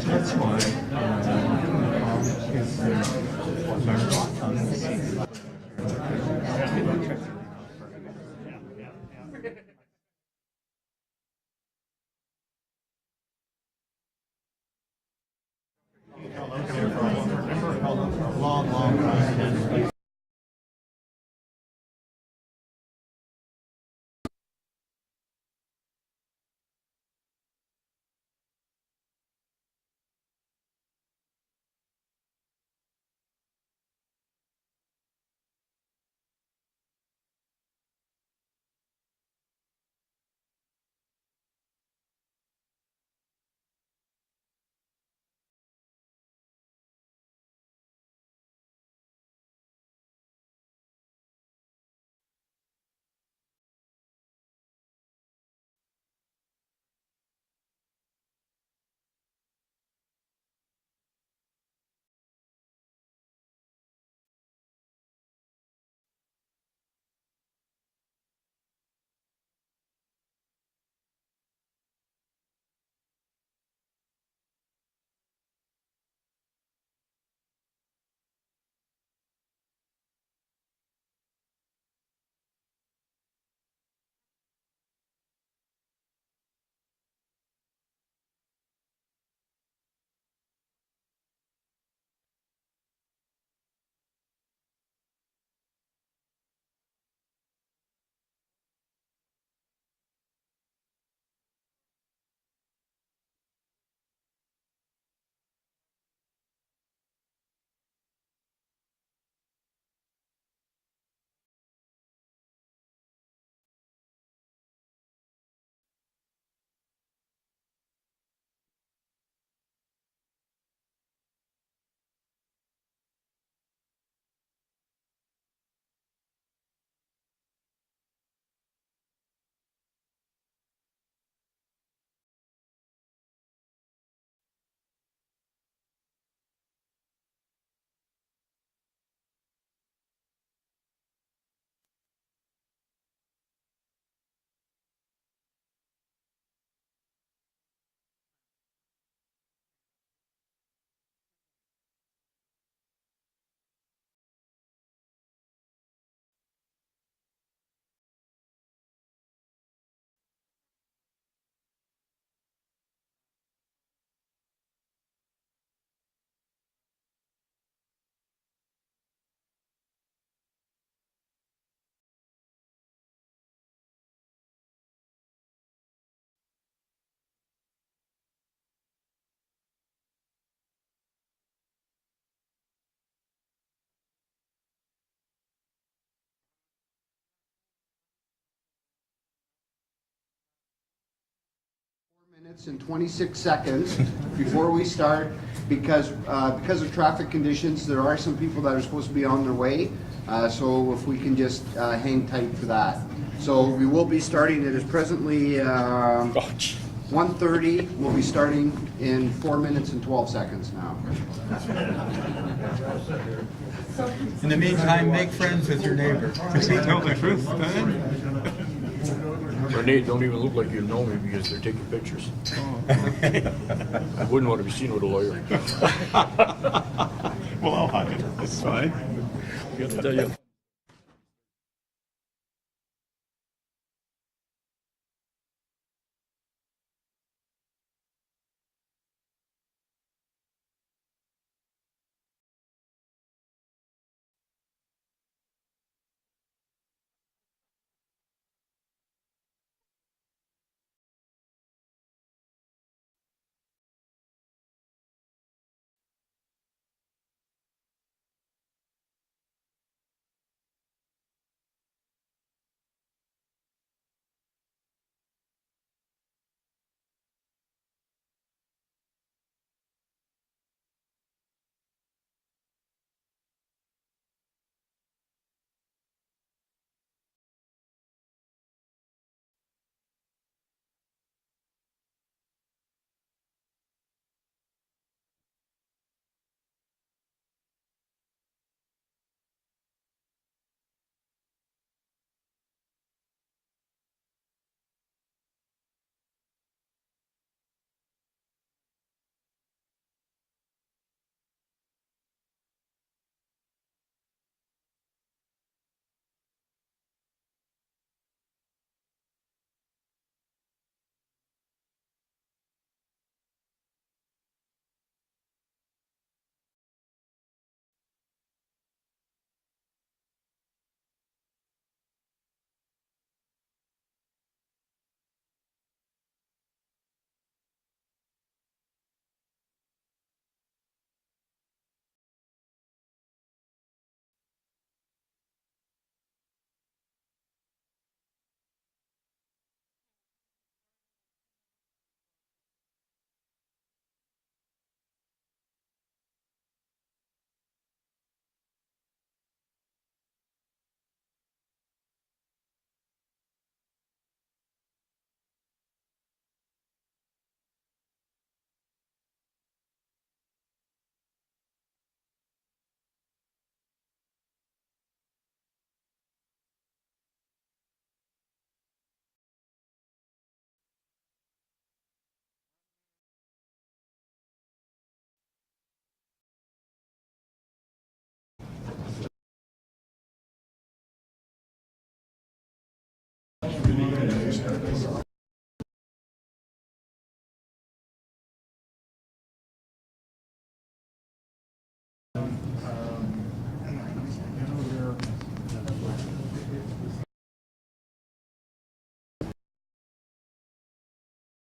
That's why long time. Minutes and 26 seconds before we start because of traffic conditions. There are some people that are supposed to be on their way, so if we can just hang tight for that. So we will be starting. It is presently 1:30. We'll be starting in 4 minutes and 12 seconds now. In the meantime, make friends with your neighbor. Does he tell the truth then? Renee don't even look like you know me because they're taking pictures. I wouldn't want to be seen with a lawyer. Well, I'll hide it. It's fine. I got to tell you.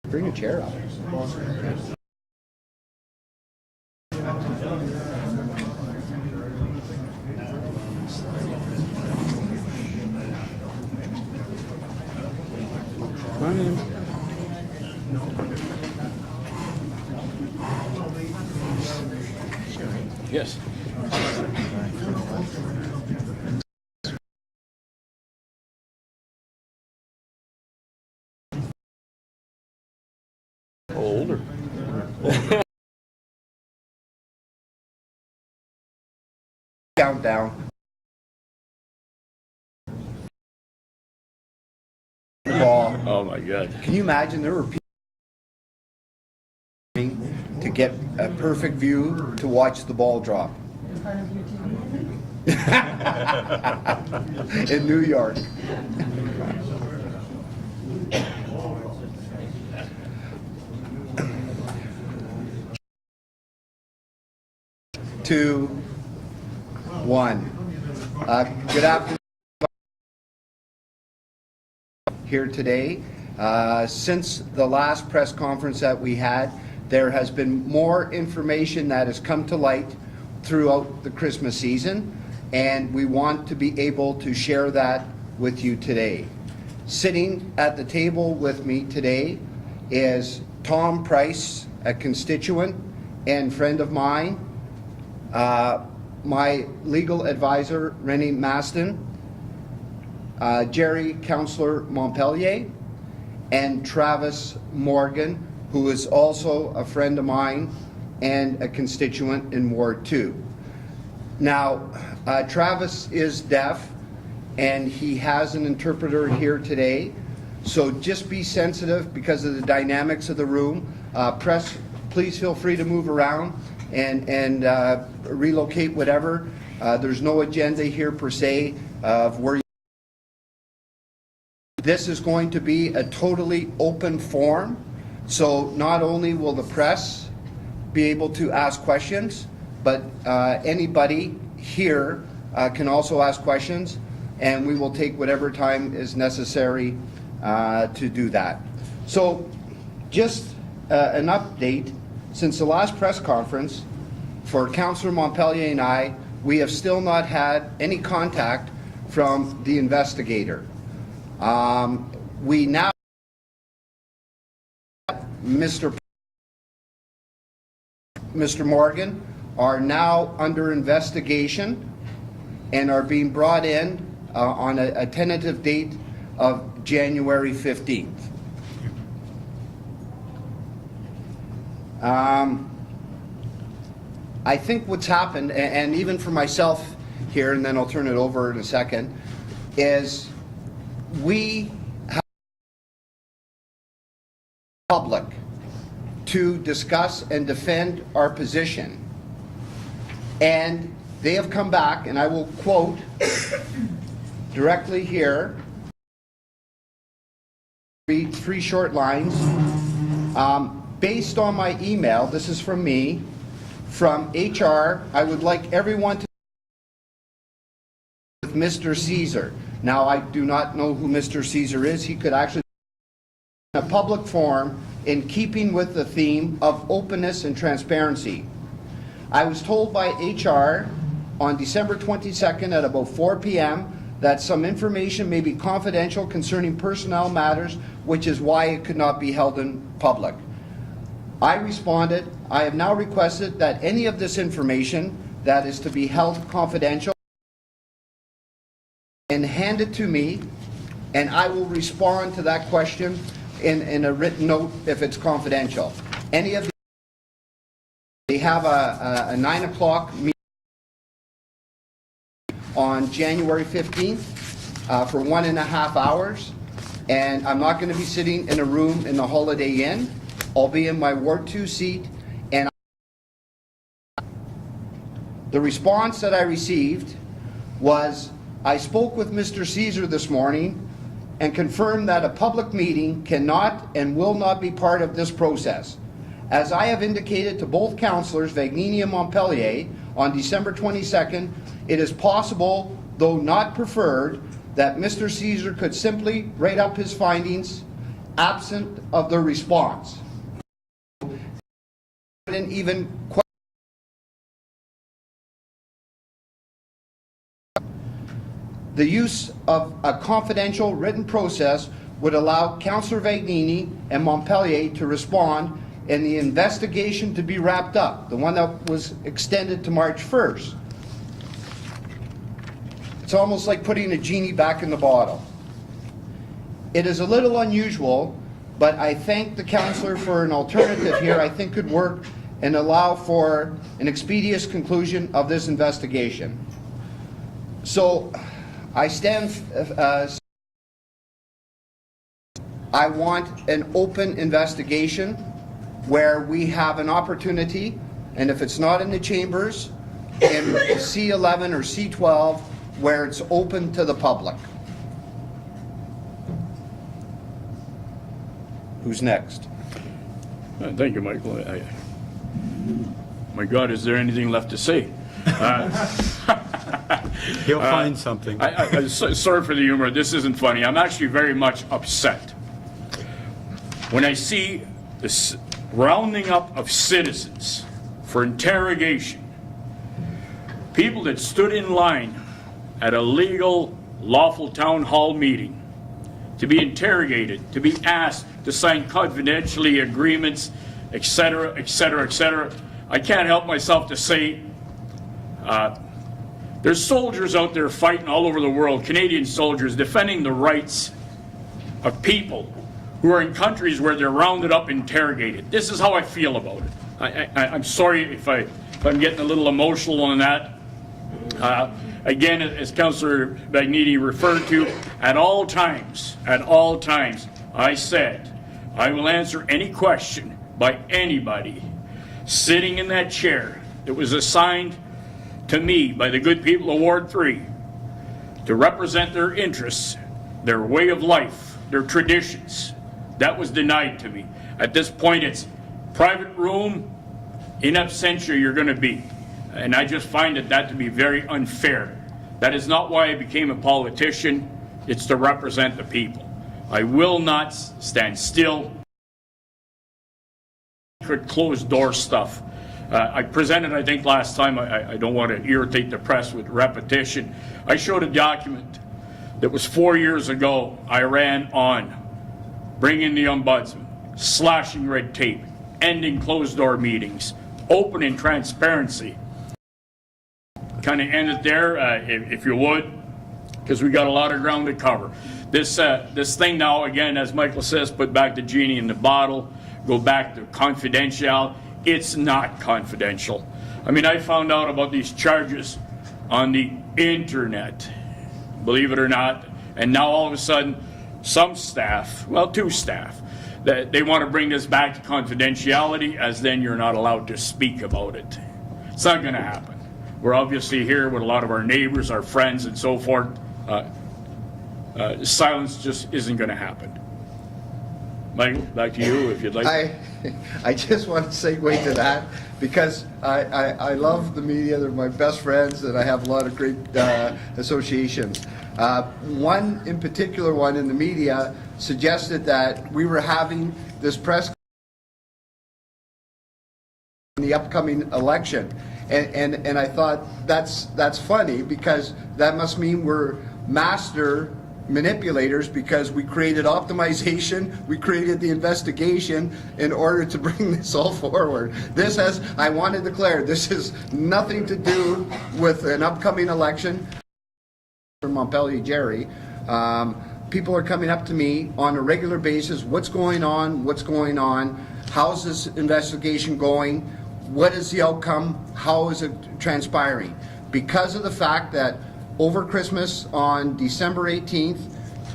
Bring a chair up. Come in. Yes. Older. Countdown. Ball. Oh my God. Can you imagine there were people to get a perfect view to watch the ball drop? In New York. Two, one. Good afternoon. Here today. Since the last press conference that we had, there has been more information that has come to light throughout the Christmas season, and we want to be able to share that with you today. Sitting at the table with me today is Tom Price, a constituent and friend of mine, my legal advisor, Rennie Maston, Gerry, Councillor Montpellier, and Travis Morgan, who is also a friend of mine and a constituent in Ward 2. Now, Travis is deaf, and he has an interpreter here today, so just be sensitive because of the dynamics of the room. Press, please feel free to move around and relocate whatever. There's no agenda here per se of where. This is going to be a totally open forum, so not only will the press be able to ask questions, but anybody here can also ask questions, and we will take whatever time is necessary to do that. So just an update. Since the last press conference for Councillor Montpellier and I, we have still not had any contact from the investigator. We now, Mr. Morgan, are now under investigation and are being brought in on a tentative date of January 15th. I think what's happened, and even for myself here, and then I'll turn it over in a second, is we have public to discuss and defend our position. And they have come back, and I will quote directly here, read 3 short lines. Based on my email, this is from me, from HR, I would like everyone to with Mr. Caesar. Now, I do not know who Mr. Caesar is. He could actually in a public forum in keeping with the theme of openness and transparency. I was told by HR on December 22nd at about 4 p.m. that some information may be confidential concerning personnel matters, which is why it could not be held in public. I responded, I have now requested that any of this information that is to be held confidential and hand it to me, and I will respond to that question in a written note if it's confidential. Any of the, they have a 9 o'clock meeting on January 15th for 1.5 hours, and I'm not going to be sitting in a room in the Holiday Inn. I'll be in my Ward 2 seat, and the response that I received was, I spoke with Mr. Caesar this morning, and confirm that a public meeting cannot and will not be part of this process. As I have indicated to both councillors, Vagnini and Montpellier, on December 22nd, it is possible, though not preferred, that Mr. Caesar could simply write up his findings absent of the response. Didn't even the use of a confidential written process would allow Councillor Vagnini and Montpellier to respond and the investigation to be wrapped up, the one that was extended to March 1st. It's almost like putting a genie back in the bottle. It is a little unusual, but I thank the councillor for an alternative here I think could work and allow for an expeditious conclusion of this investigation. So I stand, I want an open investigation where we have an opportunity, and if it's not in the chambers, in C11 or C12, where it's open to the public. Who's next? Thank you, Michael. My God, is there anything left to say? He'll find something. Sorry for the humor. This isn't funny. I'm actually very much upset when I see this rounding up of citizens for interrogation. People that stood in line at a legal, lawful town hall meeting to be interrogated, to be asked to sign confidentially agreements, etc., etc., etc. I can't help myself to say there's soldiers out there fighting all over the world, Canadian soldiers, defending the rights of people who are in countries where they're rounded up, interrogated. This is how I feel about it. I'm sorry if I'm getting a little emotional on that. Again, as Councillor Vagnini referred to, at all times, I said, I will answer any question by anybody sitting in that chair that was assigned to me by the good people of Ward 3 to represent their interests, their way of life, their traditions. That was denied to me. At this point, it's private room, in absentia you're going to be. And I just find that to be very unfair. That is not why I became a politician. It's to represent the people. I will not stand still. Closed door stuff. I presented, I think last time, I don't want to irritate the press with repetition. I showed a document that was 4 years ago I ran on bringing the ombudsman, slashing red tape, ending closed door meetings, open transparency. Kind of end it there, if you would, because we got a lot of ground to cover. This thing now, again, as Michael says, put back the genie in the bottle, go back to confidential. It's not confidential. I mean, I found out about these charges on the internet, believe it or not, and now all of a sudden, some staff, well, two staff, that they want to bring this back to confidentiality, as then you're not allowed to speak about it. It's not going to happen. We're obviously here with a lot of our neighbors, our friends, and so forth. Silence just isn't going to happen. Michael, back to you if you'd like. I just want to segue to that because I love the media. They're my best friends, and I have a lot of great associations. One in particular, one in the media, suggested that we were having this press in the upcoming election. And I thought that's funny because that must mean we're master manipulators because we created optimization, we created the investigation in order to bring this all forward. This has, I want to declare, this has nothing to do with an upcoming election. From Montpellier, Gerry, people are coming up to me on a regular basis. What's going on? What's going on? How's this investigation going? What is the outcome? How is it transpiring? Because of the fact that over Christmas on December 18th,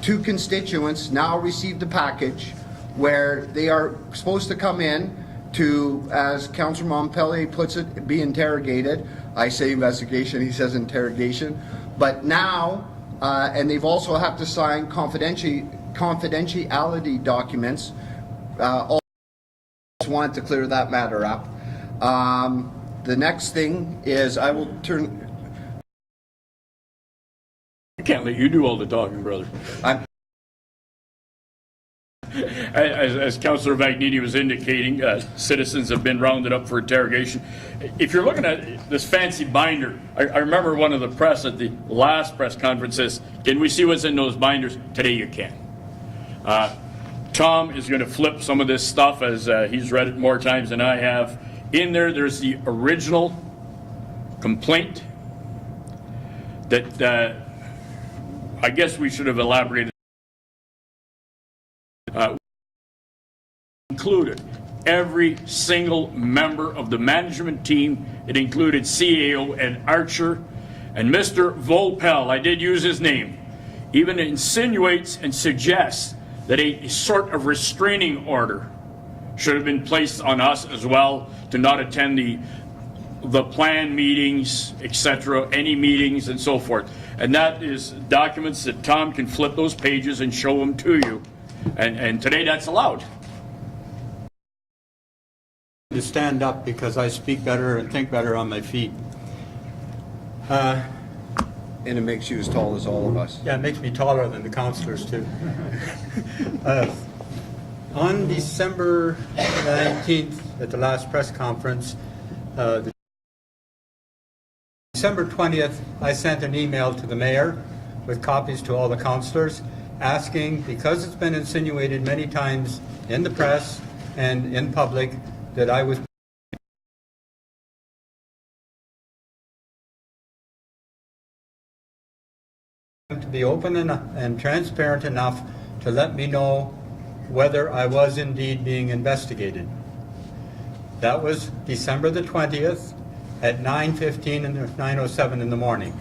two constituents now received a package where they are supposed to come in to, as Councillor Montpellier puts it, be interrogated. I say investigation, he says interrogation. But now, and they've also have to sign confidentiality confidentiality documents. All just wanted to clear that matter up. The next thing is I will turn. I can't let you do all the talking, brother. As Councillor Vagnini was indicating, citizens have been rounded up for interrogation. If you're looking at this fancy binder, I remember one of the press at the last press conference says, "Can we see what's in those binders?" Today you can. Tom is going to flip some of this stuff as he's read it more times than I have. In there, there's the original complaint that I guess we should have elaborated. Included every single member of the management team. It included CAO and Archer, and Mr. Volpel, I did use his name, even insinuates and suggests that a sort of restraining order should have been placed on us as well to not attend the plan meetings, etc., any meetings and so forth. And that is documents that Tom can flip those pages and show them to you. And today that's allowed. To stand up because I speak better and think better on my feet. And it makes you as tall as all of us. Yeah, it makes me taller than the councillors too. On December 19th, at the last press conference, December 20th, I sent an email to the mayor with copies to all the councillors asking, because it's been insinuated many times in the press and in public, that I was to be open and transparent enough to let me know whether I was indeed being investigated. That was December the 20th at 9:15 and 9:07 in the morning.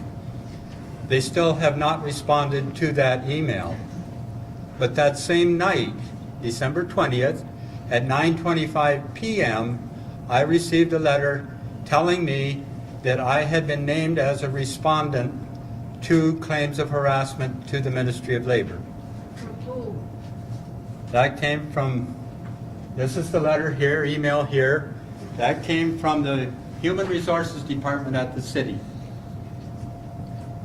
They still have not responded to that email. But that same night, December 20th, at 9:25 p.m., I received a letter telling me that I had been named as a respondent to claims of harassment to the Ministry of Labor. That came from, this is the letter here, email here, that came from the Human Resources Department at the city.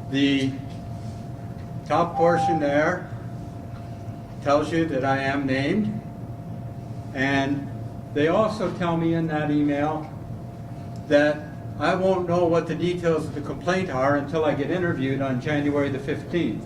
The top portion there tells you that I am named, and they also tell me in that email that I won't know what the details of the complaint are until I get interviewed on January the 15th.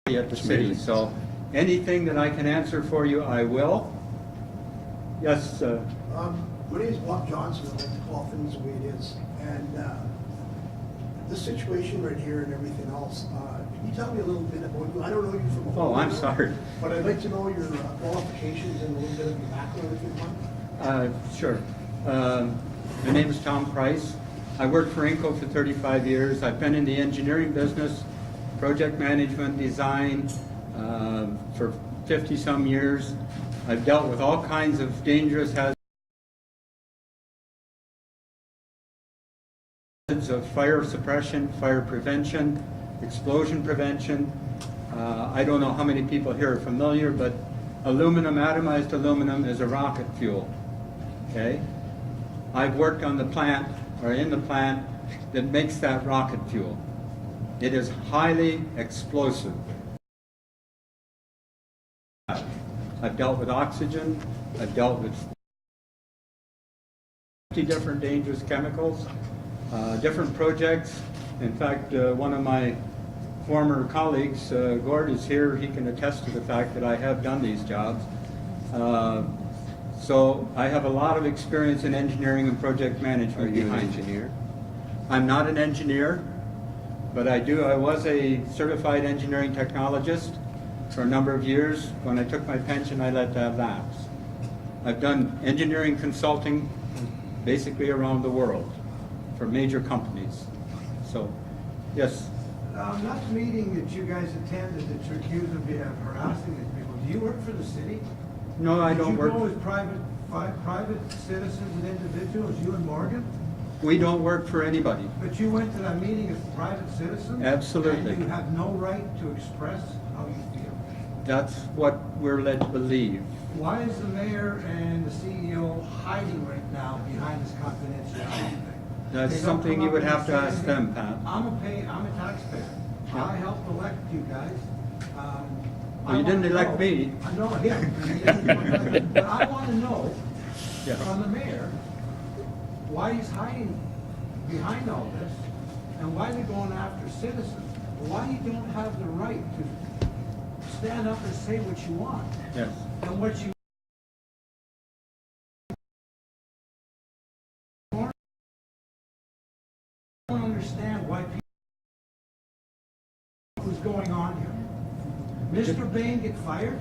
At the city, so anything that I can answer for you, I will. Yes, My name is Bob Johnson. I like to call things the way it is. And this situation right here and everything else, can you tell me a little bit about you? I don't know you from a oh, I'm photo, sorry. but I'd like to know your qualifications and a little bit of your background if you want. Sure. My name is Tom Price. I worked for Inco for 35 years. I've been in the engineering business, project management, design for 50-some years. I've dealt with all kinds of dangerous hazards of fire suppression, fire prevention, explosion prevention. I don't know how many people here are familiar, but aluminum, atomized aluminum, is a rocket fuel. Okay? I've worked on the plant, or in the plant, that makes that rocket fuel. It is highly explosive. I've dealt with oxygen, I've dealt with 50 different dangerous chemicals, different projects. In fact, one of my former colleagues, Gord, is here. He can attest to the fact that I have done these jobs. So I have a lot of experience in engineering and project management. Are you an engineer? I'm not an engineer, but I was a certified engineering technologist for a number of years. When I took my pension, I let that lapse. I've done engineering consulting basically around the world for major companies. So, yes. Not the meeting that you guys attended that you're accused of harassing these people. Do you work for the city? No, I don't work. Did you go as private private citizens and individuals, you and Morgan? We don't work for anybody. But you went to that meeting as a private citizen? Absolutely. And you have no right to express how you feel? That's what we're led to believe. Why is the mayor and the CEO hiding right now behind this confidentiality thing? That's They don't something come you up would and have to say ask them, anything. Pat. I'm a taxpayer. Yeah. I helped elect you guys. Well, you didn't elect me. I know him. But I want to know Yeah. from the mayor why he's hiding behind all this and why they're going after citizens. Why you don't have the right to stand up and say what you want Yes. and what you don't understand why people what's going on here. Mr. Bain get fired?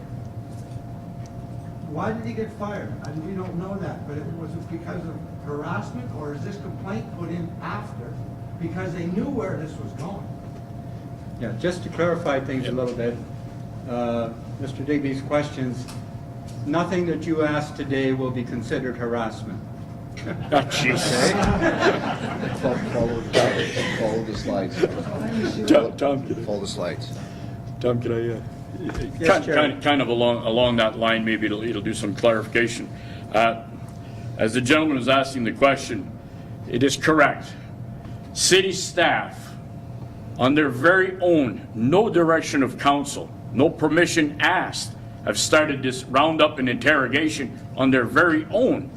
Why did he get fired? And we don't know that, but was it because of harassment or is this complaint put in after because they knew where this was going? Yeah, just to clarify things a little bit, Mr. Digby's questions, nothing that you ask today will be considered harassment. Oh, jeez. Follow the slides. Follow the slides. Tom, can I, Yes, Gerry. kind of along that line, maybe it'll do some clarification. As the gentleman was asking the question, it is correct. City staff, on their very own, no direction of council, no permission asked, have started this roundup and interrogation on their very own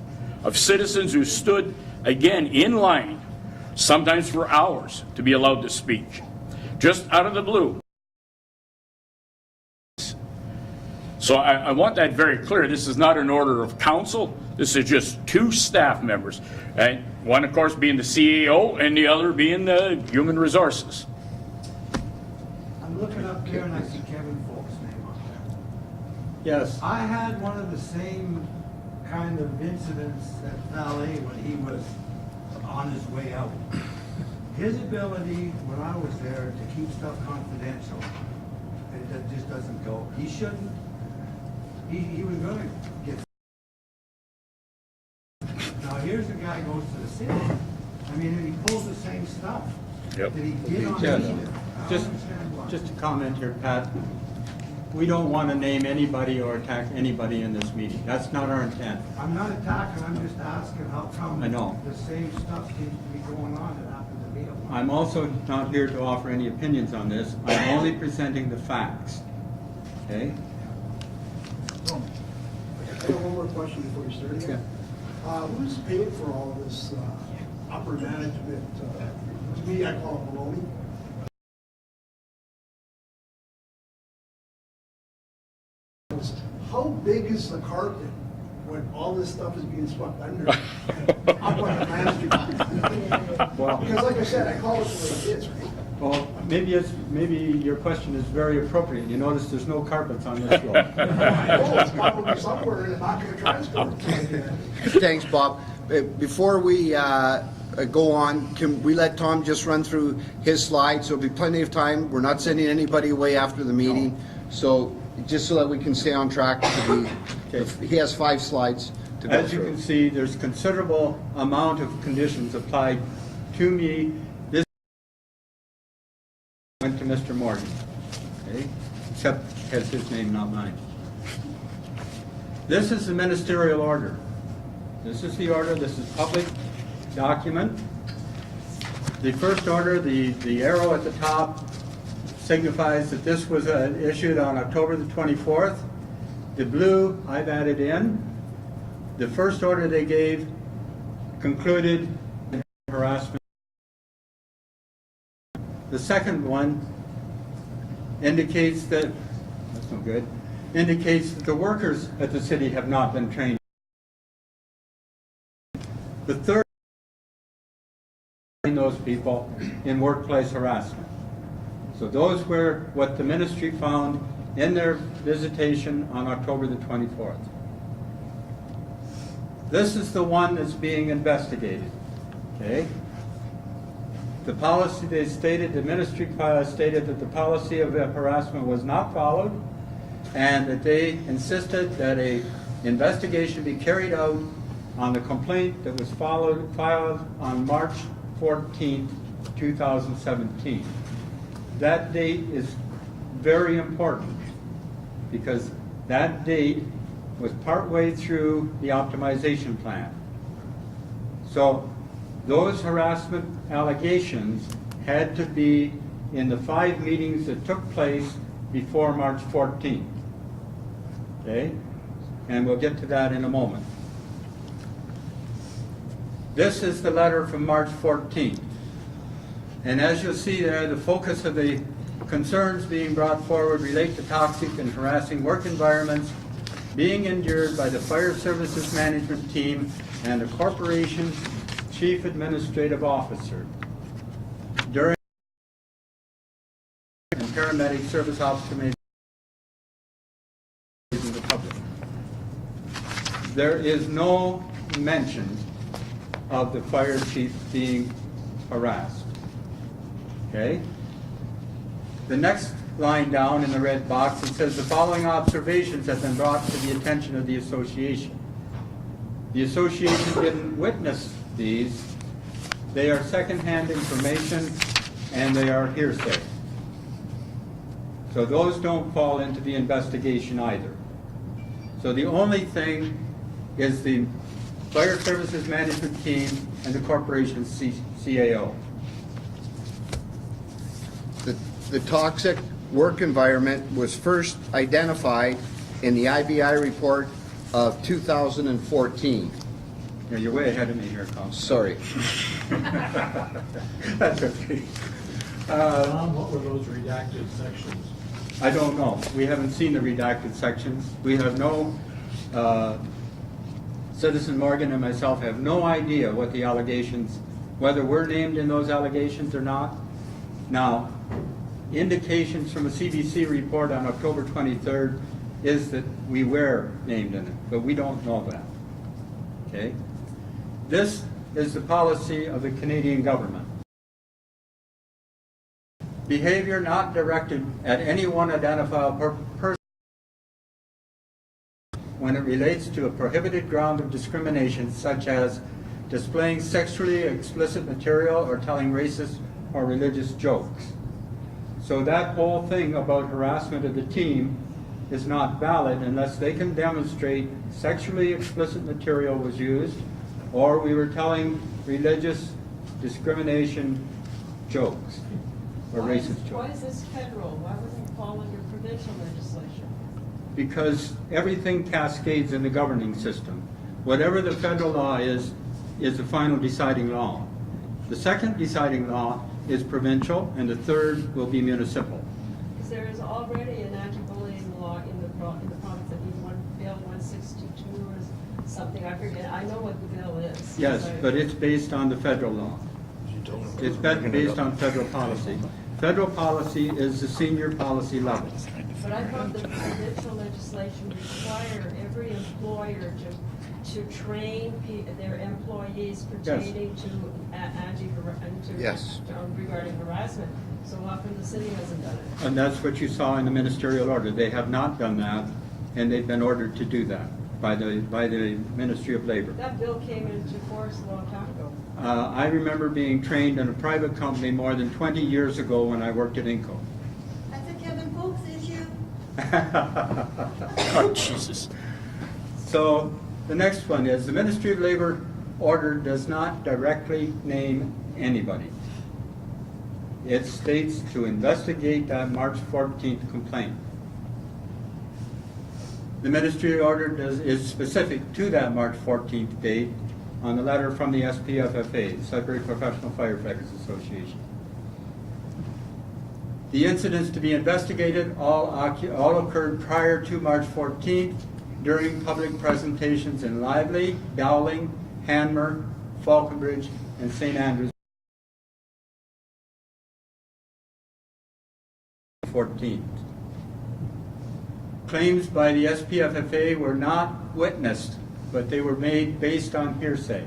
of citizens who stood, again, in line, sometimes for hours, to be allowed to speak. Just out of the blue. So I want that very clear. This is not an order of council. This is just two staff members. And one, of course, being the CEO and the other being the human resources. I'm looking up here and I see Kevin Folk's name on there. Yes. I had one of the same kind of incidents at Valet when he was on his way out. His ability, when I was there, to keep stuff confidential, it just doesn't go. He shouldn't. He was going to get. Now here's a guy who goes to the city. I mean, and he pulls the same stuff Yep. that he did on the Yes. media. I don't Just, understand why. just a comment here, Pat. We don't want to name anybody or attack anybody in this meeting. That's not our intent. I'm not attacking, I'm just asking how come I know. the same stuff seems to be going on that happened to me at once. I'm also not here to offer any opinions on this. I'm only presenting the facts. Okay? I have one more question before you start again. Who's paying for all of this upper management? To me, I call it baloney. How big is the carpet when all this stuff is being swept under? Up on the management. Because like I said, I call it the way it is, right? Well, maybe your question is very appropriate. You notice there's no carpets on this floor. Oh, it's probably somewhere and it's not going to transfer. Thanks, Bob. Before we go on, can we let Tom just run through his slides? There'll be plenty of time. We're not sending anybody away after the meeting. So just so that we can stay on track. He has 5 slides to go As you through. can see, there's considerable amount of conditions applied to me. This went to Mr. Morgan, okay? Except has his name, not mine. This is the ministerial order. This is the order. This is public document. The first order, the arrow at the top, signifies that this was issued on October the 24th. The blue I've added in. The first order they gave concluded harassment. The second one indicates that, that's no good, indicates that the workers at the city have not been trained. The third, those people in workplace harassment. So those were what the ministry found in their visitation on October the 24th. This is the one that's being investigated, okay? The policy they stated, the ministry stated that the policy of harassment was not followed and that they insisted that a investigation be carried out on the complaint that was filed on March 14th, 2017. That date is very important because that date was partway through the optimization plan. So those harassment allegations had to be in the 5 meetings that took place before March 14th. Okay? And we'll get to that in a moment. This is the letter from March 14th. And as you'll see there, the focus of the concerns being brought forward relate to toxic and harassing work environments being endured by the Fire Services Management Team and the Corporation's Chief Administrative Officer during and paramedic service officer in the public. There is no mention of the fire chief being harassed. Okay? The next line down in the red box, it says the following observations have been brought to the attention of the association. The association didn't witness these. They are secondhand information and they are hearsay. So those don't fall into the investigation either. So the only thing is the Fire Services Management Team and the corporation's CAO. The toxic work environment was first identified in the IBI report of 2014. Yeah, you're way ahead of me here, Councillor. Sorry. That's okay. Tom, what were those redacted sections? I don't know. We haven't seen the redacted sections. We have no, Citizen Morgan and myself have no idea what the allegations, whether we're named in those allegations or not. Now, indications from a CBC report on October 23rd is that we were named in it, but we don't know that. Okay? This is the policy of the Canadian government. Behavior not directed at any one identifiable person when it relates to a prohibited ground of discrimination, such as displaying sexually explicit material or telling racist or religious jokes. So that whole thing about harassment of the team is not valid unless they can demonstrate sexually explicit material was used or we were telling religious discrimination jokes or racist jokes. Why is this federal? Why wasn't it fall under provincial legislation? Because everything cascades in the governing system. Whatever the federal law is the final deciding law. The second deciding law is provincial, and the third will be municipal. Because there is already an anti-bullying law in the province. I think Bill 162 or something. I forget. I know what the bill is. Yes, but it's based on the federal law. It's based on federal policy. Federal policy is the senior policy level. But I thought the provincial legislation required every employer to train their employees pertaining to Yes. regarding harassment. So often the city hasn't done it. And that's what you saw in the ministerial order. They have not done that, and they've been ordered to do that by the Ministry of Labor. That bill came into force a long time ago. I remember being trained in a private company more than 20 years ago when I worked at Inco. That's a Kevin Folks issue. Oh, Jesus. So the next one is the Ministry of Labor order does not directly name anybody. It states to investigate that March 14th complaint. The Ministry order is specific to that March 14th date on the letter from the SPFFA, Sudbury Professional Firefighters Association. The incidents to be investigated all occurred prior to March 14th during public presentations in Lively, Dowling, Hanmer, Falconbridge, and St. Andrews. 14th. Claims by the SPFFA were not witnessed, but they were made based on hearsay.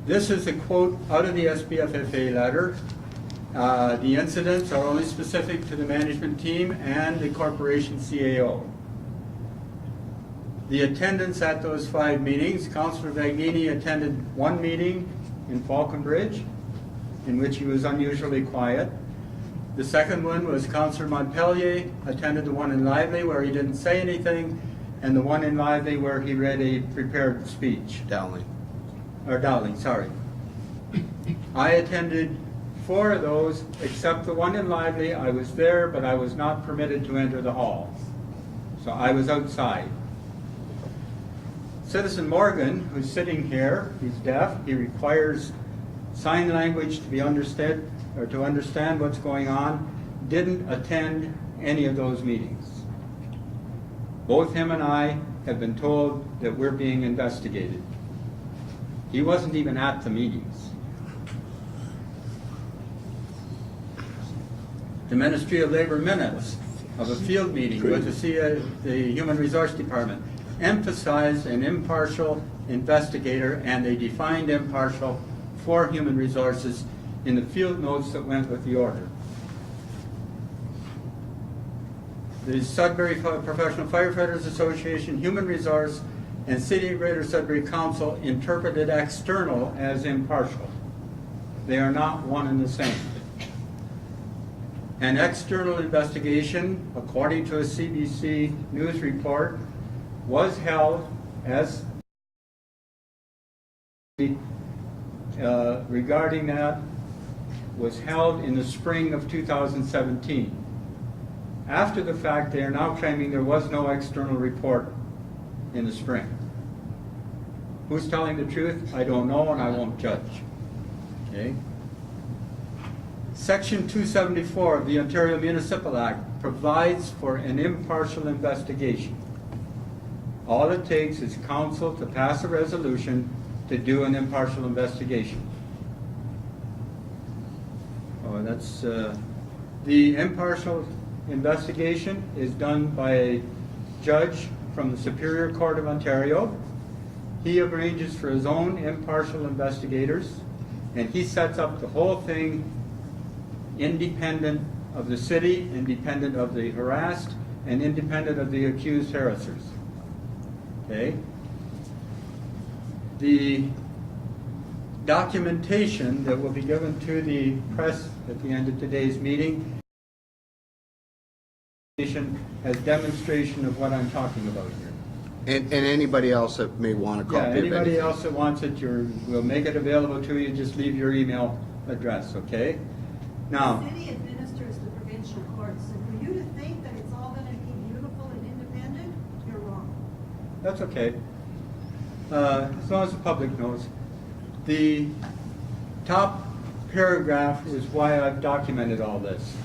This is a quote out of the SPFFA letter. The incidents are only specific to the management team and the corporation CAO. The attendance at those 5 meetings, Councillor Vagnini attended 1 meeting in Falconbridge, in which he was unusually quiet. The second one was Councillor Montpellier attended the one in Lively where he didn't say anything, and the one in Lively where he read a prepared speech. Dowling, sorry. I attended 4 of those, except the one in Lively. I was there, but I was not permitted to enter the hall. So I was outside. Citizen Morgan, who's sitting here, he's deaf. He requires sign language to be understood or to understand what's going on. Didn't attend any of those meetings. Both him and I have been told that we're being investigated. He wasn't even at the meetings. The Ministry of Labor minutes of a field meeting with the Human Resource Department emphasized an impartial investigator, and they defined impartial for Human Resources in the field notes that went with the order. The Sudbury Professional Firefighters Association, Human Resource, and City of Greater Sudbury Council interpreted external as impartial. They are not one and the same. An external investigation, according to a CBC News report, was held as regarding that was held in the spring of 2017. After the fact, they are now claiming there was no external report in the spring. Who's telling the truth? I don't know, and I won't judge. Okay? Section 274 of the Ontario Municipal Act provides for an impartial investigation. All it takes is council to pass a resolution to do an impartial investigation. Oh, that's the impartial investigation is done by a judge from the Superior Court of Ontario. He arranges for his own impartial investigators, and he sets up the whole thing independent of the city, independent of the harassed, and independent of the accused harassers. Okay? The documentation that will be given to the press at the end of today's meeting has demonstration of what I'm talking about here. And anybody else that may want a copy Yeah, of it. anybody else that wants it, we'll make it available to you. Just leave your email address, okay? Now, The city administers the provincial courts, so for you to think that it's all gonna be beautiful and independent, you're wrong. that's okay. As long as the public knows. The top paragraph is why I've documented all this.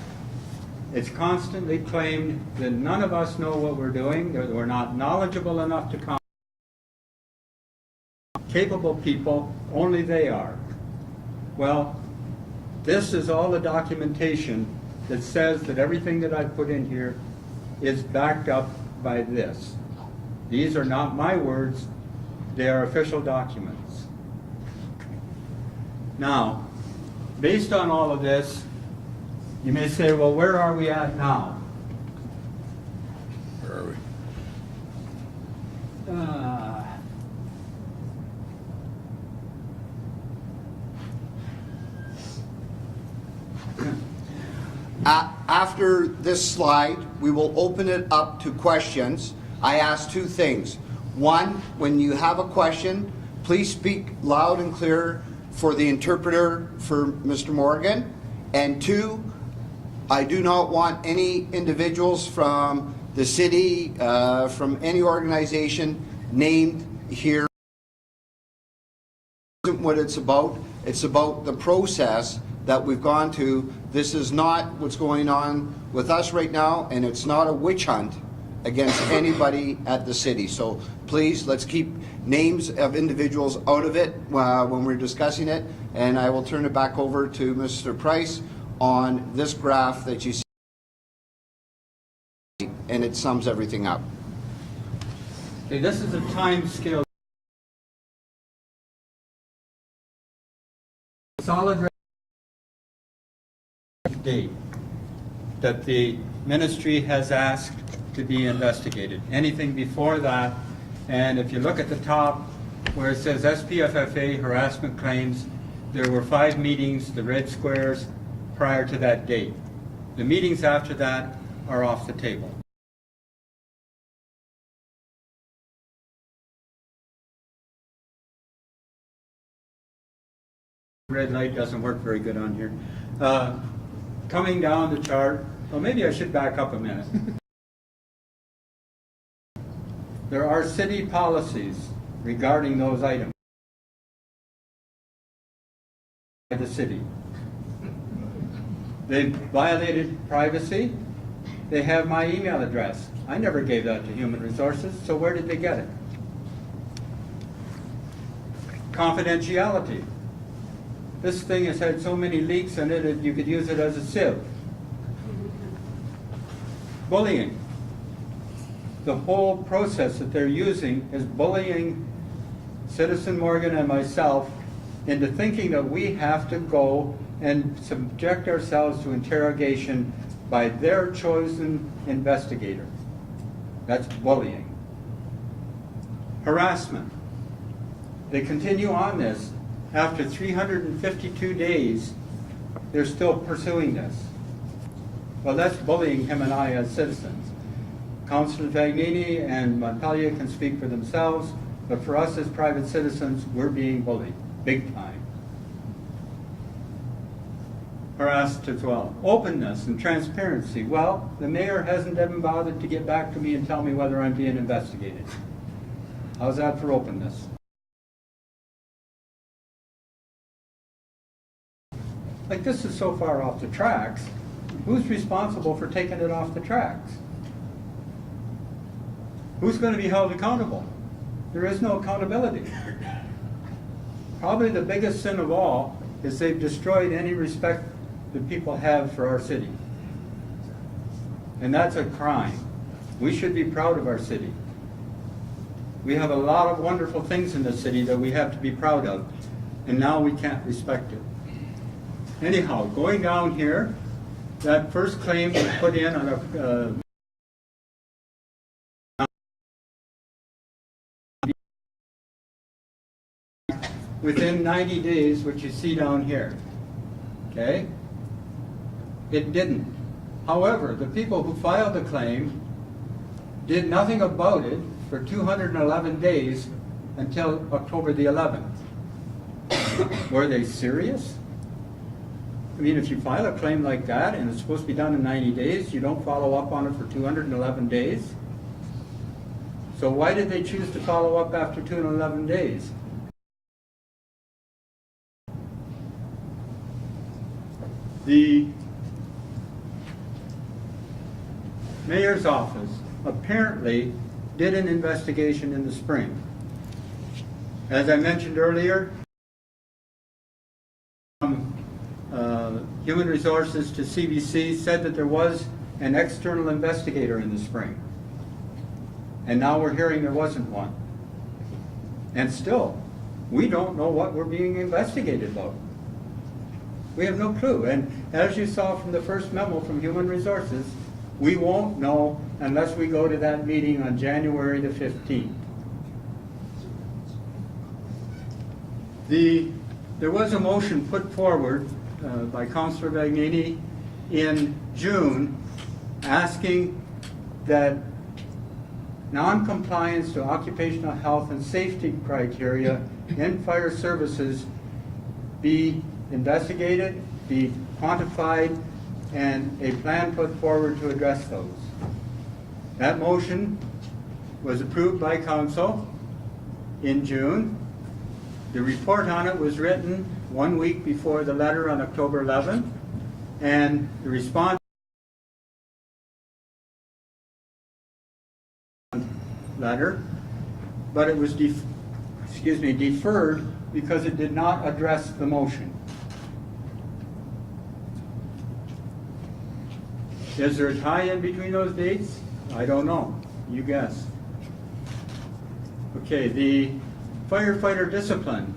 It's constantly claimed that none of us know what we're doing, that we're not knowledgeable enough to comment. Capable people, only they are. Well, this is all the documentation that says that everything that I've put in here is backed up by this. These are not my words, they are official documents. Now, based on all of this, you may say, well, where are we at now? Where are we? After this slide, we will open it up to questions. I ask 2 things. 1, when you have a question, please speak loud and clear for the interpreter for Mr. Morgan. And 2, I do not want any individuals from the city, from any organization named here. This isn't what it's about. It's about the process that we've gone to. This is not what's going on with us right now, and it's not a witch hunt against anybody at the city. So please, let's keep names of individuals out of it when we're discussing it, and I will turn it back over to Mr. Price on this graph that you see, and it sums everything up. Okay, this is a time scale. Solid date that the ministry has asked to be investigated. Anything before that And if you look at the top where it says SPFFA harassment claims, there were 5 meetings, the red squares, prior to that date. The meetings after that are off the table. Red light doesn't work very good on here. Coming down the chart, well, maybe I should back up a minute. There are city policies regarding those items by the city. They violated privacy. They have my email address. I never gave that to Human Resources, so where did they get it? Confidentiality. This thing has had so many leaks in it that you could use it as a sieve. Bullying. The whole process that they're using is bullying Citizen Morgan and myself into thinking that we have to go and subject ourselves to interrogation by their chosen investigator. That's bullying. Harassment. They continue on this. After 352 days, they're still pursuing this. Well, that's bullying him and I as citizens. Councillor Vagnini and Montpellier can speak for themselves, but for us as private citizens, we're being bullied, big time. Harassed as well. Openness and transparency. Well, the mayor hasn't even bothered to get back to me and tell me whether I'm being investigated. How's that for openness? Like, this is so far off the tracks. Who's responsible for taking it off the tracks? Who's going to be held accountable? There is no accountability. Probably the biggest sin of all is they've destroyed any respect that people have for our city. And that's a crime. We should be proud of our city. We have a lot of wonderful things in the city that we have to be proud of, and now we can't respect it. Anyhow, going down here, that first claim was put in on a within 90 days, which you see down here. Okay? It didn't. However, the people who filed the claim did nothing about it for 211 days until October the 11th. Were they serious? I mean, if you file a claim like that and it's supposed to be done in 90 days, you don't follow up on it for 211 days? So why did they choose to follow up after 211 days? The mayor's office apparently did an investigation in the spring. As I mentioned earlier, Human Resources to CBC said that there was an external investigator in the spring. And now we're hearing there wasn't one. And still, we don't know what we're being investigated about. We have no clue. And as you saw from the first memo from Human Resources, we won't know unless we go to that meeting on January the 15th. There was a motion put forward by Councillor Vagnini in June asking that non-compliance to occupational health and safety criteria in fire services be investigated, be quantified, and a plan put forward to address those. That motion was approved by Council in June. The report on it was written 1 week before the letter on October 11th, and the response letter, but it was deferred because it did not address the motion. Is there a tie-in between those dates? I don't know. You guess. Okay, the firefighter discipline.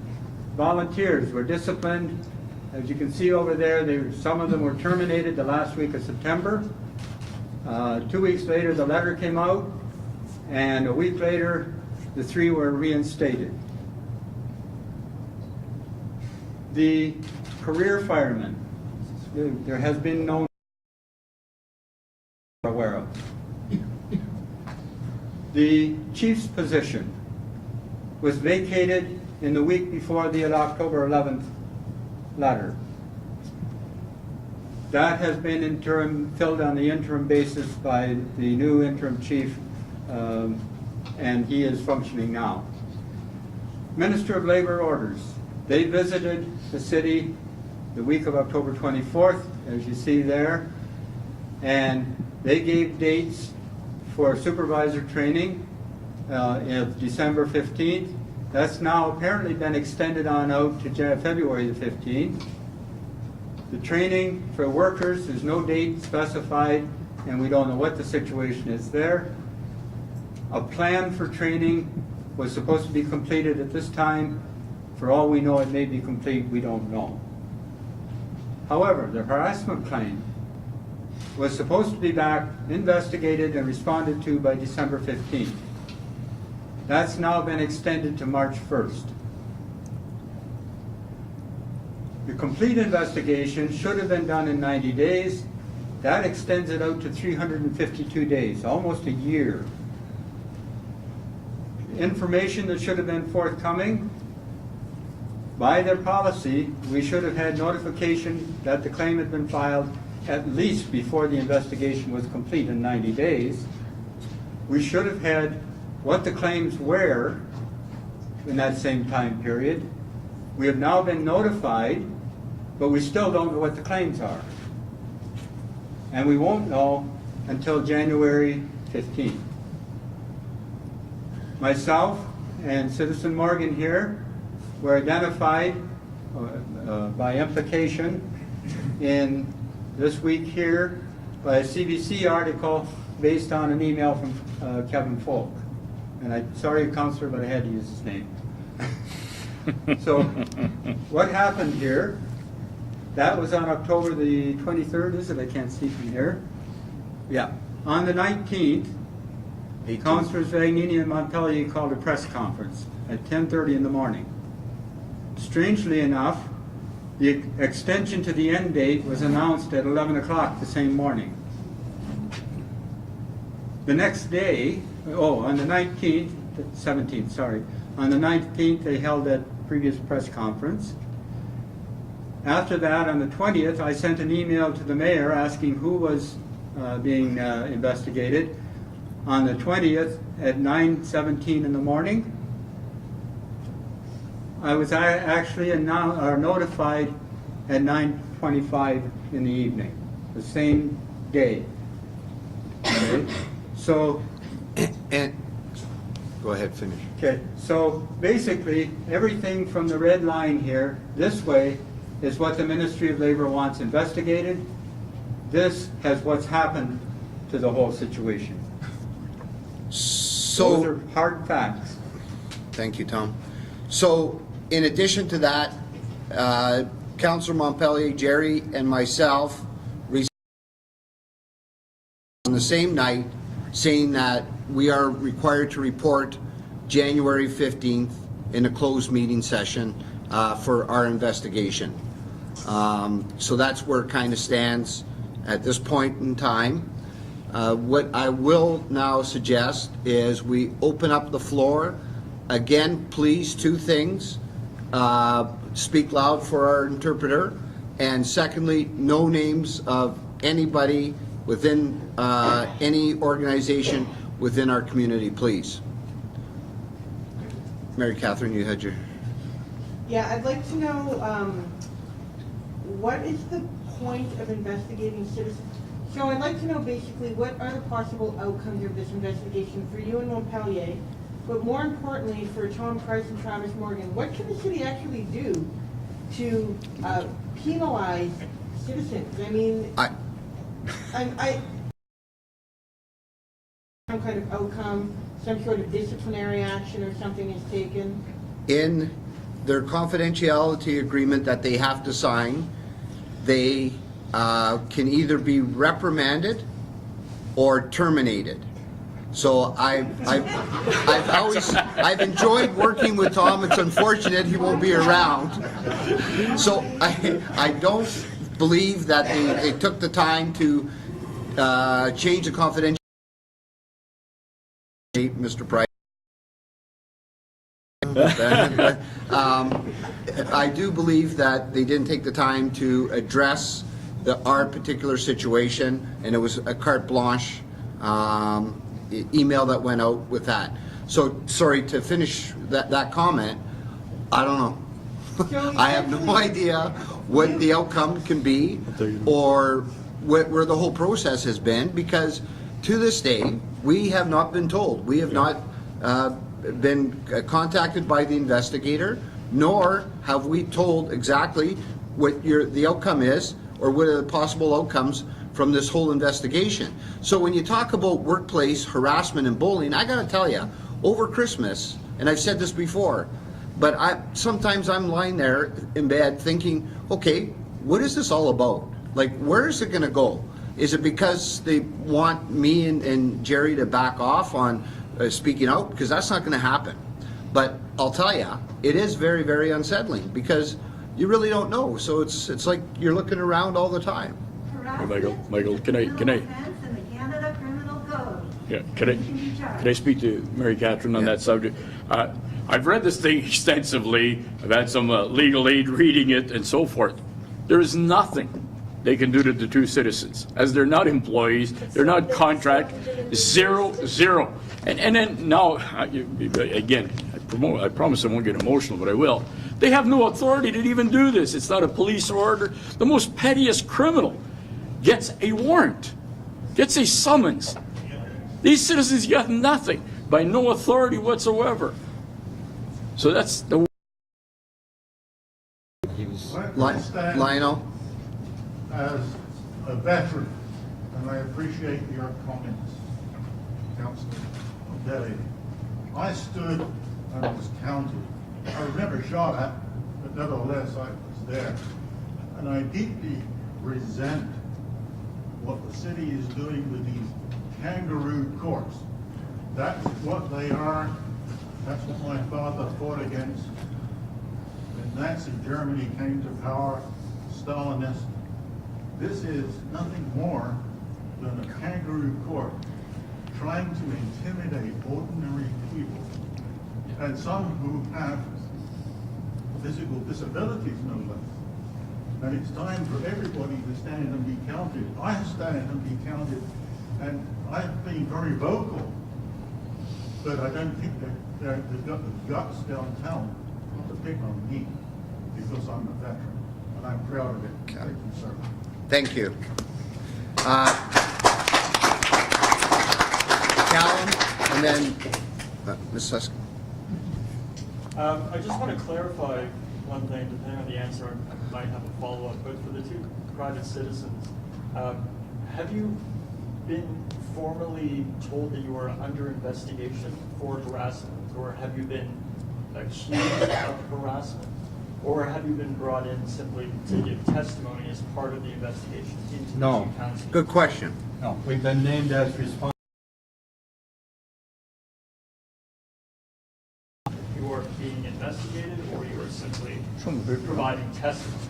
Volunteers were disciplined. As you can see over there, some of them were terminated the last week of September. 2 weeks later, the letter came out, and a week later, the 3 were reinstated. The career firemen, there has been no aware of. The chief's position was vacated in the week before the October 11th letter. That has been filled on the interim basis by the new interim chief, and he is functioning now. Minister of Labor orders. They visited the city the week of October 24th, as you see there, and they gave dates for supervisor training of December 15th. That's now apparently been extended on out to February the 15th. The training for workers, there's no date specified, and we don't know what the situation is there. A plan for training was supposed to be completed at this time. For all we know, it may be complete, we don't know. However, the harassment claim was supposed to be back, investigated, and responded to by December 15th. That's now been extended to March 1st. The complete investigation should have been done in 90 days. That extends it out to 352 days, almost a year. Information that should have been forthcoming, by their policy, we should have had notification that the claim had been filed at least before the investigation was complete in 90 days. We should have had what the claims were in that same time period. We have now been notified, but we still don't know what the claims are. And we won't know until January 15th. Myself and Citizen Morgan here were identified by implication in this week here by a CBC article based on an email from Kevin Folk. And I'm sorry, Councillor, but I had to use his name. So what happened here, that was on October the 23rd, is it? I can't see from here. Yeah. On the 19th, Councillors Vagnini and Montpellier called a press conference at 10:30 in the morning. Strangely enough, the extension to the end date was announced at 11 o'clock the same morning. The next day, on the 17th, sorry. On the 19th, they held that previous press conference. After that, on the 20th, I sent an email to the mayor asking who was being investigated. On the 20th, at 9:17 in the morning, I was actually notified at 9:25 in the evening, the same day. Okay? So, And, go ahead, finish. okay, so basically, everything from the red line here, this way, is what the Ministry of Labor wants investigated. This has what's happened to the whole situation. Those are hard facts. Thank you, Tom. So, in addition to that, Councillor Montpellier, Gerry, and myself received on the same night saying that we are required to report January 15th in a closed meeting session for our investigation. So that's where it kind of stands at this point in time. What I will now suggest is we open up the floor. Again, please, 2 things. Speak loud for our interpreter. And secondly, no names of anybody within any organization within our community, please. Mary Catherine, you had your... Yeah, I'd like to know what is the point of investigating citizens? So I'd like to know basically what are the possible outcomes of this investigation for you in Montpellier, but more importantly for Tom Price and Travis Morgan. What can the city actually do to penalize citizens? I mean, some kind of outcome, some sort of disciplinary action or something is taken? In their confidentiality agreement that they have to sign, they can either be reprimanded or terminated. So I've enjoyed working with Tom. It's unfortunate he won't be around. So I don't believe that they took the time to change the confidentiality, Mr. Price. I do believe that they didn't take the time to address our particular situation, and it was a carte blanche email that went out with that. So, sorry, to finish that comment, I don't know. I have no idea what the outcome can be or where the whole process has been, because to this day, we have not been told. We have not been contacted by the investigator, nor have we told exactly what the outcome is or what are the possible outcomes from this whole investigation. So when you talk about workplace harassment and bullying, I gotta tell you, over Christmas, and I've said this before, but sometimes I'm lying there in bed thinking, okay, what is this all about? Like, where is it gonna go? Is it because they want me and Gerry to back off on speaking out? Because that's not gonna happen. But I'll tell you, it is very, very unsettling because you really don't know. So it's like you're looking around all the time. Michael, can I? Offense in the Canada Criminal Code. Yeah, can I speak to Mary Catherine on that subject? I've read this thing extensively. I've had some legal aid reading it and so forth. There is nothing they can do to the two citizens, as they're not employees, they're not contract, zero. And then now, again, I promise I won't get emotional, but I will. They have no authority to even do this. It's not a police order. The most pettiest criminal gets a warrant, gets a summons. These citizens got nothing, by no authority whatsoever. So that's the... Lionel? As a veteran, and I appreciate your comments, Councillor Delhi, I stood and was counted. I was never shot at, but nevertheless I was there. And I deeply resent what the city is doing with these kangaroo courts. That's what they are. That's what my father fought against when Nazi Germany came to power, Stalinist. This is nothing more than a kangaroo court trying to intimidate ordinary people, and some who have physical disabilities, no less. And it's time for everybody to stand and be counted. I stand and be counted, and I've been very vocal, but I don't think that they've got the guts downtown to pick on me because I'm a veteran, and I'm proud of it. Thank you, sir. Thank you. Callum, and then Ms. Suskind. I just want to clarify one thing, depending on the answer, I might have a follow-up, but for the two private citizens, have you been formally told that you are under investigation for harassment, or have you been accused of harassment, or have you been brought in simply to give testimony as part of the investigation into No. the council? Good question. No, we've been named as responsible. You are being investigated, or you are simply providing testimony?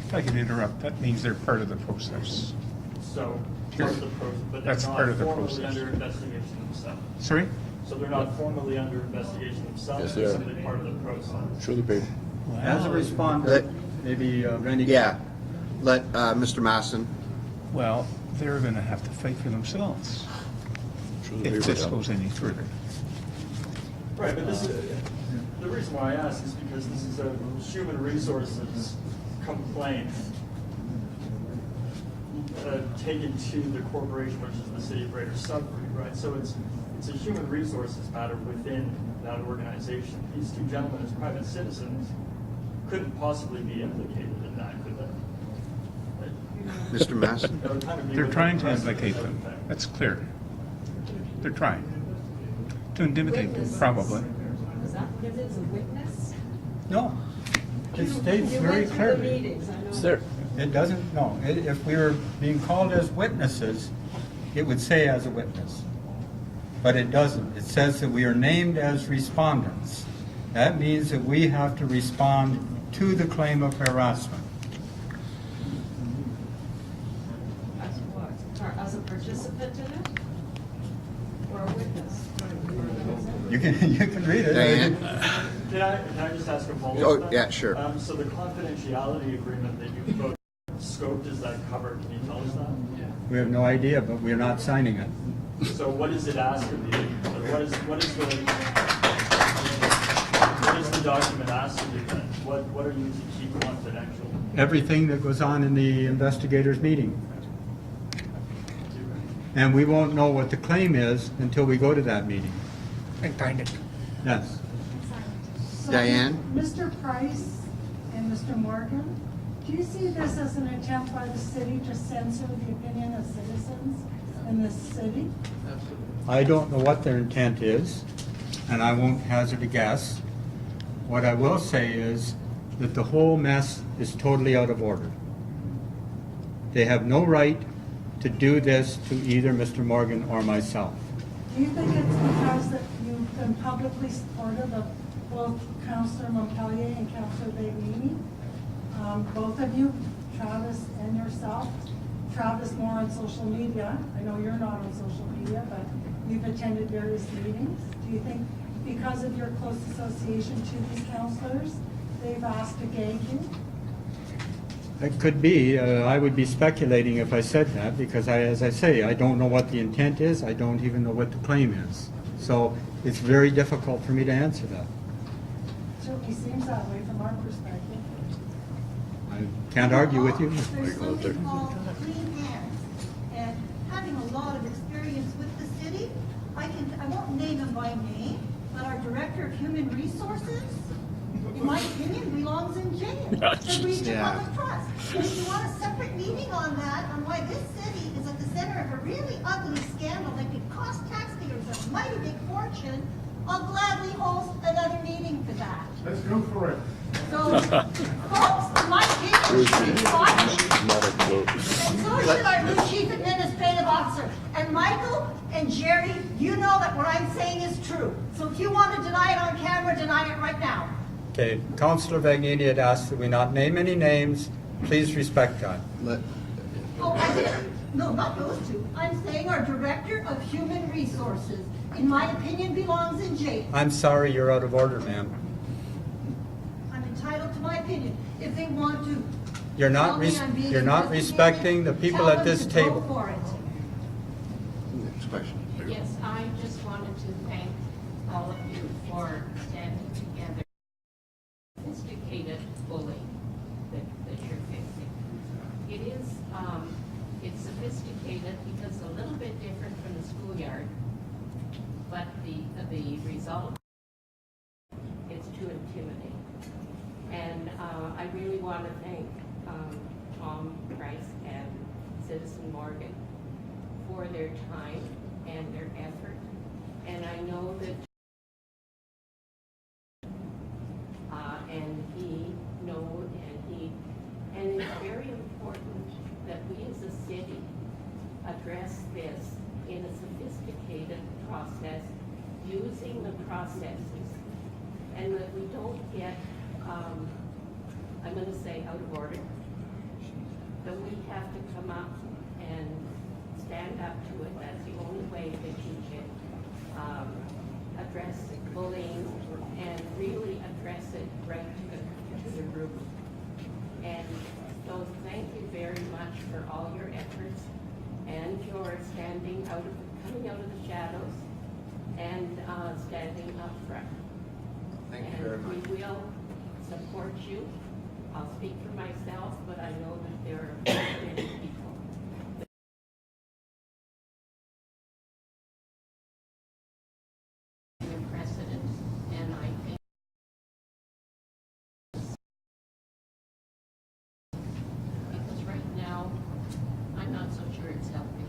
If I can interrupt, that means they're part of the process. So, part of the process, but they're That's part of not the formally process. under investigation themselves. Sorry? So they're not formally under investigation themselves, Yes, they they're are. simply part of the process. Show the paper. As a responder, Let- maybe Randy. Yeah. Let Mr. Masson. Well, they're going to have to fight for themselves Show the if paper. this goes any further. Right, but this is, the reason why I ask is because this is a human resources complaint taken to the corporation, which is the city of Greater Sudbury, right? So it's a human resources matter within that organization. These two gentlemen, as private citizens, couldn't possibly be implicated in that, could they? Right? Mr. Masson. That would kind of be They're within trying the to precedent, implicate I would them. think. That's clear. They're trying to intimidate them, probably. Is that what it is, a witness? No. It states You very went to the clearly. meetings, I know. It's there. It doesn't, no. If we were being called as witnesses, it would say as a witness. But it doesn't. It says that we are named as respondents. That means that we have to respond to the claim of harassment. As what? As a participant in it? Or a witness? You can read it. Diane? Can I just ask a follow-up? Oh, to that? yeah, sure. So the confidentiality agreement that you wrote, scope does that cover? Can you tell us that? We have no idea, but we're not signing it. So what does it ask of you? What is the document ask of you then? What are you to keep confidential? Everything that goes on in the investigators' meeting. And we won't know what the claim is until we go to that meeting. And find it. Yes. So, Diane? Mr. Price and Mr. Morgan, do you see this as an attempt by the city to censor the opinion of citizens in this city? I don't know what their intent is, and I won't hazard a guess. What I will say is that the whole mess is totally out of order. They have no right to do this to either Mr. Morgan or myself. Do you think it's because that you've been publicly supportive of both Councillor Montpellier and Councillor Vagnini? Both of you, Travis and yourself. Travis more on social media. I know you're not on social media, but you've attended various meetings. Do you think because of your close association to these councillors, they've asked to gag you? It could be. I would be speculating if I said that because, as I say, I don't know what the intent is. I don't even know what the claim is. So it's very difficult for me to answer that. Certainly seems that way from our perspective. I can't argue with you. There's something called clean hands, and having a lot of experience with the city, I won't name him by name, but our Director of Human Resources, in my opinion, belongs in jail for breach of Yeah. public trust. And if you want a separate meeting on that, on why this city is at the center of a really ugly scandal that could cost taxpayers a mighty big fortune, I'll gladly host another meeting for that. Let's go for it. So, folks, my people should be watching. And so should our new chief administrative officer. And Michael and Gerry, you know that what I'm saying is true. So if you want to deny it on camera, deny it right now. Okay, Councillor Vagnini had asked that we not name any names. Please respect that. Oh, I didn't. No, not those two. I'm saying our Director of Human Resources, in my opinion, belongs in jail. I'm sorry, you're out of order, ma'am. I'm entitled to my opinion. If they want to You're not tell me I'm being you're not investigated, respecting the people tell at them this to table. Go for it. Next question. Yes, I just wanted to thank all of you for standing together. Sophisticated bullying that you're facing. It is, it's sophisticated because a little bit different from the schoolyard, but the result is to intimidate. And I really want to thank Tom Price and Citizen Morgan for their time and their effort. And I know that and he knows and it's very important that we as a city address this in a sophisticated process, using the processes, and that we don't get, I'm going to say out of order, that we have to come up and stand up to it. That's the only way that you can address bullying and really address it right to the root. And so thank you very much for all your efforts and your coming out of the shadows and standing up front. Thank you very much. And we will support you. I'll speak for myself, but I know that there are many people. Precedent, and I think because right now I'm not so sure it's healthy.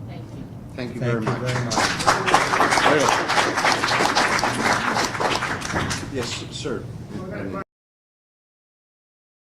Thank you. Thank you Thank very you much. very much. Yes, sir.